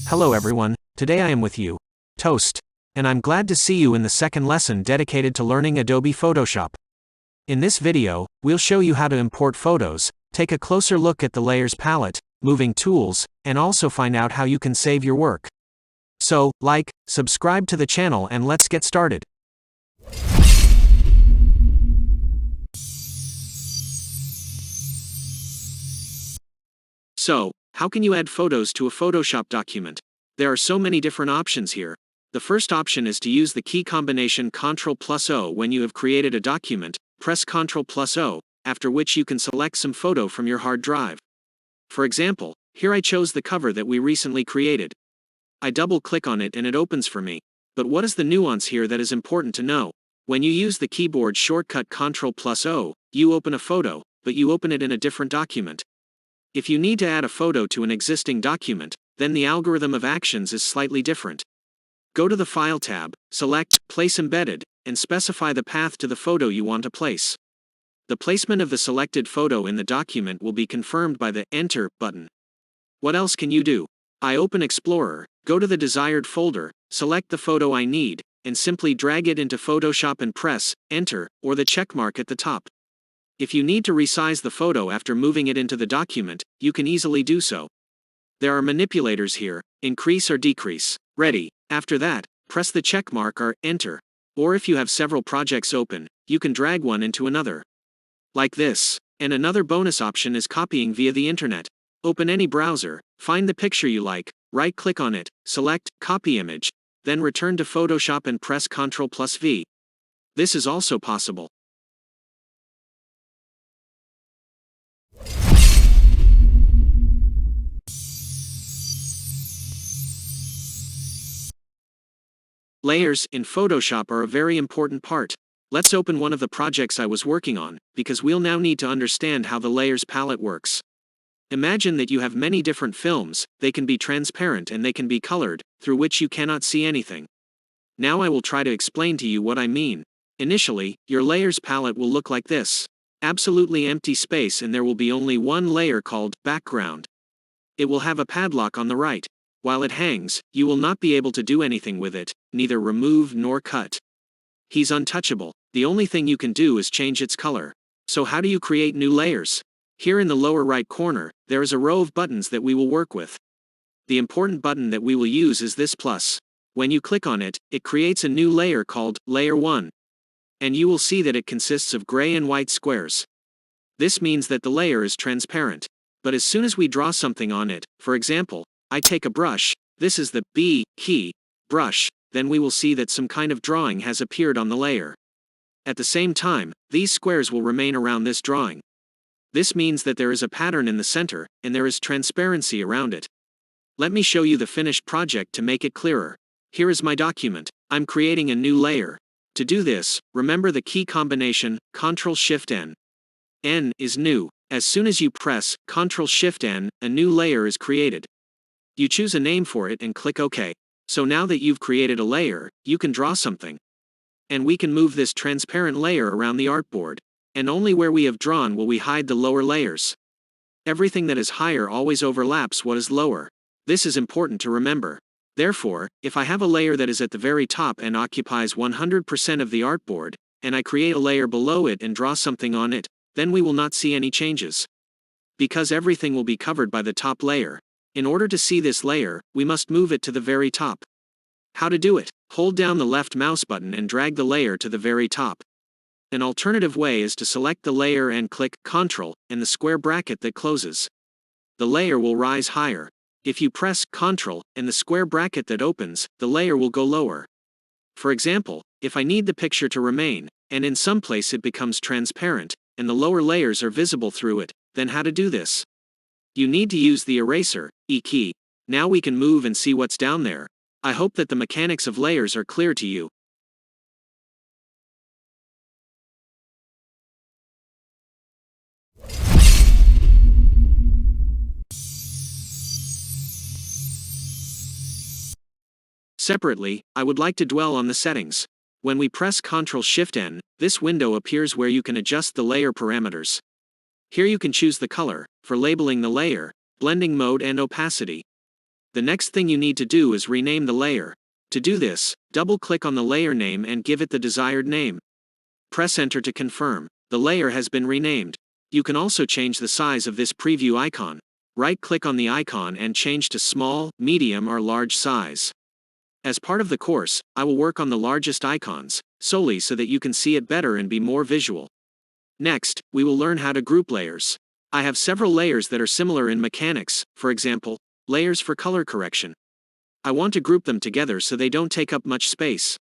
Hello everyone, today I am with you, Toast, and I'm glad to see you in the second lesson dedicated to learning Adobe Photoshop. In this video, we'll show you how to import photos, take a closer look at the layers palette, moving tools, and also find out how you can save your work. So, subscribe to the channel and let's get started. So, how can you add photos to a Photoshop document? There are so many different options here. The first option is to use the key combination Ctrl+O when you have created a document. Press Ctrl+O, after which you can select some photo from your hard drive. For example, here I chose the cover that we recently created. I double-click on it and it opens for me. But what is the nuance here that is important to know? When you use the keyboard shortcut Ctrl+O, you open a photo, but you open it in a different document. If you need to add a photo to an existing document, then the algorithm of actions is slightly different. Go to the File tab, select Place Embedded, and specify the path to the photo you want to place. The placement of the selected photo in the document will be confirmed by the Enter button. What else can you do? I open Explorer, go to the desired folder, select the photo I need, and simply drag it into Photoshop and press Enter, or the checkmark at the top. If you need to resize the photo after moving it into the document, you can easily do so. There are manipulators here, increase or decrease. Ready. After that, press the checkmark or Enter. Or if you have several projects open, you can drag one into another. Like this. And another bonus option is copying via the internet. Open any browser, find the picture you like, right-click on it, select Copy Image, then return to Photoshop and press Ctrl+V. This is also possible. Layers in Photoshop are a very important part. Let's open one of the projects I was working on, because we'll now need to understand how the layers palette works. Imagine that you have many different films, they can be transparent and they can be colored, through which you cannot see anything. Now I will try to explain to you what I mean. Initially, your layers palette will look like this. Absolutely empty space, and there will be only one layer called background. It will have a padlock on the right. While it hangs, you will not be able to do anything with it, neither remove nor cut. He's untouchable. The only thing you can do is change its color. So how do you create new layers? Here in the lower right corner, there is a row of buttons that we will work with. The important button that we will use is this plus. When you click on it, it creates a new layer called Layer 1. And you will see that it consists of gray and white squares. This means that the layer is transparent. But as soon as we draw something on it, for example, I take a brush, this is the B key, brush, then we will see that some kind of drawing has appeared on the layer. At the same time, these squares will remain around this drawing. This means that there is a pattern in the center, and there is transparency around it. Let me show you the finished project to make it clearer. Here is my document. I'm creating a new layer. To do this, remember the key combination, Ctrl+Shift+N. N is new. As soon as you press Ctrl+Shift+N, a new layer is created. You choose a name for it and click OK. So now that you've created a layer, you can draw something. And we can move this transparent layer around the artboard. And only where we have drawn will we hide the lower layers. Everything that is higher always overlaps what is lower. This is important to remember. Therefore, if I have a layer that is at the very top and occupies 100% of the artboard, and I create a layer below it and draw something on it, then we will not see any changes. Because everything will be covered by the top layer. In order to see this layer, we must move it to the very top. How to do it? Hold down the left mouse button and drag the layer to the very top. An alternative way is to select the layer and click Ctrl and the square bracket that closes. The layer will rise higher. If you press Ctrl and the square bracket that opens, the layer will go lower. For example, if I need the picture to remain, and in some place it becomes transparent, and the lower layers are visible through it, then how to do this? You need to use the eraser, E key. Now we can move and see what's down there. I hope that the mechanics of layers are clear to you. Separately, I would like to dwell on the settings. When we press Ctrl+Shift+N, this window appears where you can adjust the layer parameters. Here you can choose the color, for labeling the layer, blending mode and opacity. The next thing you need to do is rename the layer. To do this, double-click on the layer name and give it the desired name. Press Enter to confirm. The layer has been renamed. You can also change the size of this preview icon. Right-click on the icon and change to small, medium or large size. As part of the course, I will work on the largest icons, solely so that you can see it better and be more visual. Next, we will learn how to group layers. I have several layers that are similar in mechanics, for example, layers for color correction. I want to group them together so they don't take up much space.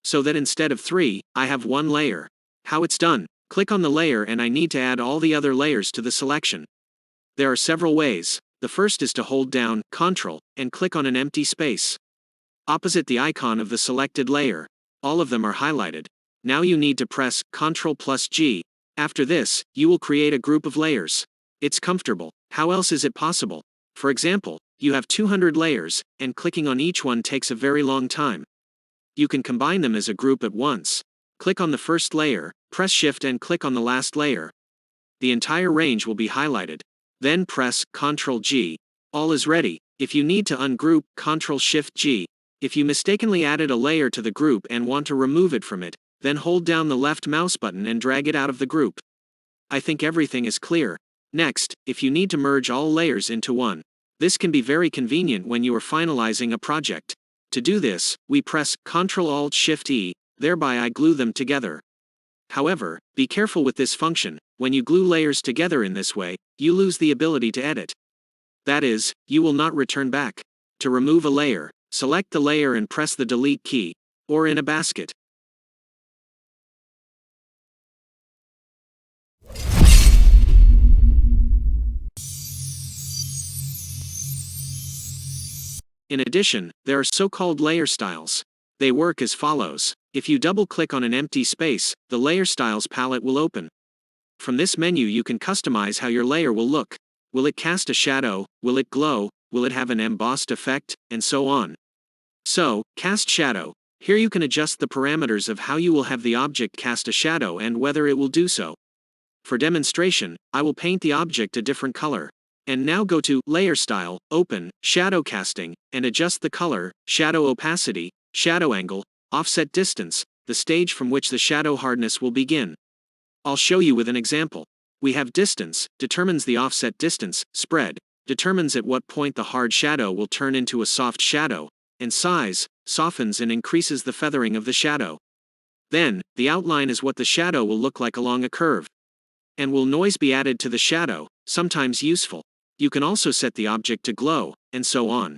So that instead of 3, I have 1 layer. How it's done: click on the layer and I need to add all the other layers to the selection. There are several ways. The first is to hold down Ctrl and click on an empty space opposite the icon of the selected layer. All of them are highlighted. Now you need to press Ctrl+G. After this, you will create a group of layers. It's comfortable. How else is it possible? For example, you have 200 layers, and clicking on each one takes a very long time. You can combine them as a group at once. Click on the first layer, press Shift and click on the last layer. The entire range will be highlighted. Then press Ctrl+G. All is ready. If you need to ungroup, Ctrl+Shift+G. If you mistakenly added a layer to the group and want to remove it from it, then hold down the left mouse button and drag it out of the group. I think everything is clear. Next, if you need to merge all layers into one, this can be very convenient when you are finalizing a project. To do this, we press Ctrl+Alt+Shift+E, thereby I glue them together. However, be careful with this function. When you glue layers together in this way, you lose the ability to edit. That is, you will not return back. To remove a layer, select the layer and press the Delete key, or in a basket. In addition, there are so-called layer styles. They work as follows. If you double-click on an empty space, the Layer Styles palette will open. From this menu you can customize how your layer will look. Will it cast a shadow? Will it glow? Will it have an embossed effect? And so on. So, cast shadow. Here you can adjust the parameters of how you will have the object cast a shadow and whether it will do so. For demonstration, I will paint the object a different color. And now go to Layer Style, Open, Shadow Casting, and adjust the color, shadow opacity, shadow angle, offset distance, the stage from which the shadow hardness will begin. I'll show you with an example. We have distance, determines the offset distance, spread, determines at what point the hard shadow will turn into a soft shadow, and size, softens and increases the feathering of the shadow. Then, the outline is what the shadow will look like along a curve. And will noise be added to the shadow, sometimes useful. You can also set the object to glow, and so on.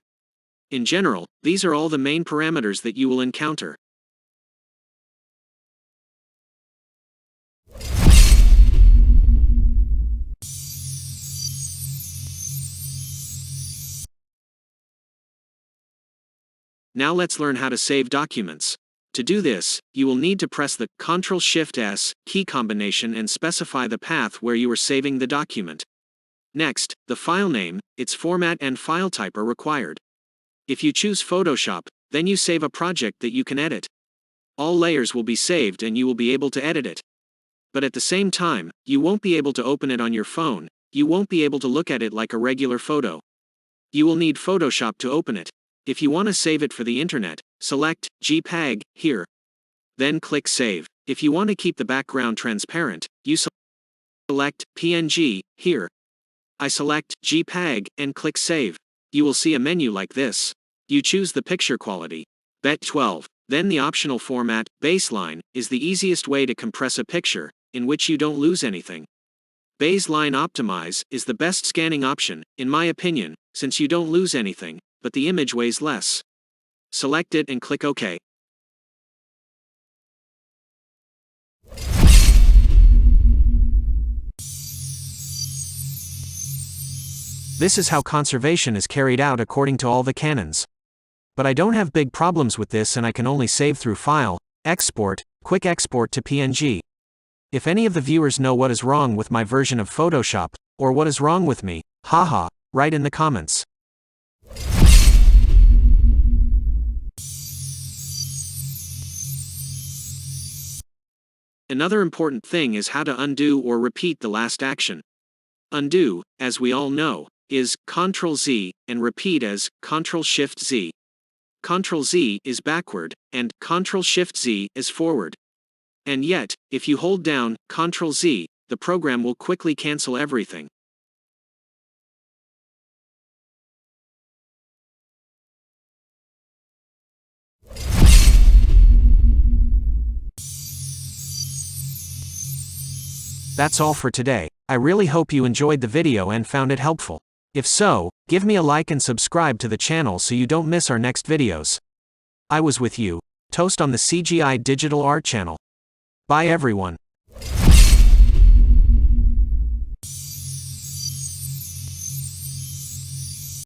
In general, these are all the main parameters that you will encounter. Now let's learn how to save documents. To do this, you will need to press the Ctrl+Shift+S key combination and specify the path where you are saving the document. Next, the file name, its format and file type are required. If you choose Photoshop, then you save a project that you can edit. All layers will be saved and you will be able to edit it. But at the same time, you won't be able to open it on your phone. You won't be able to look at it like a regular photo. You will need Photoshop to open it. If you want to save it for the internet, select JPEG here. Then click Save. If you want to keep the background transparent, you select PNG here. I select JPEG and click Save. You will see a menu like this. You choose the picture quality, Bet12. Then the optional format, Baseline, is the easiest way to compress a picture, in which you don't lose anything. Baseline Optimize is the best scanning option, in my opinion, since you don't lose anything, but the image weighs less. Select it and click OK. This is how conservation is carried out according to all the canons. But I don't have big problems with this and I can only save through File, Export, Quick Export to PNG. If any of the viewers know what is wrong with my version of Photoshop, or what is wrong with me, haha, write in the comments. Another important thing is how to undo or repeat the last action. Undo, as we all know, is Ctrl-Z, and repeat as Ctrl-Shift-Z. Ctrl-Z is backward, and Ctrl-Shift-Z is forward. And yet, if you hold down Ctrl-Z, the program will quickly cancel everything. That's all for today. I really hope you enjoyed the video and found it helpful. If so, give me a like and subscribe to the channel so you don't miss our next videos. I was with you, Toast on the CGI Digital Art channel. Bye everyone.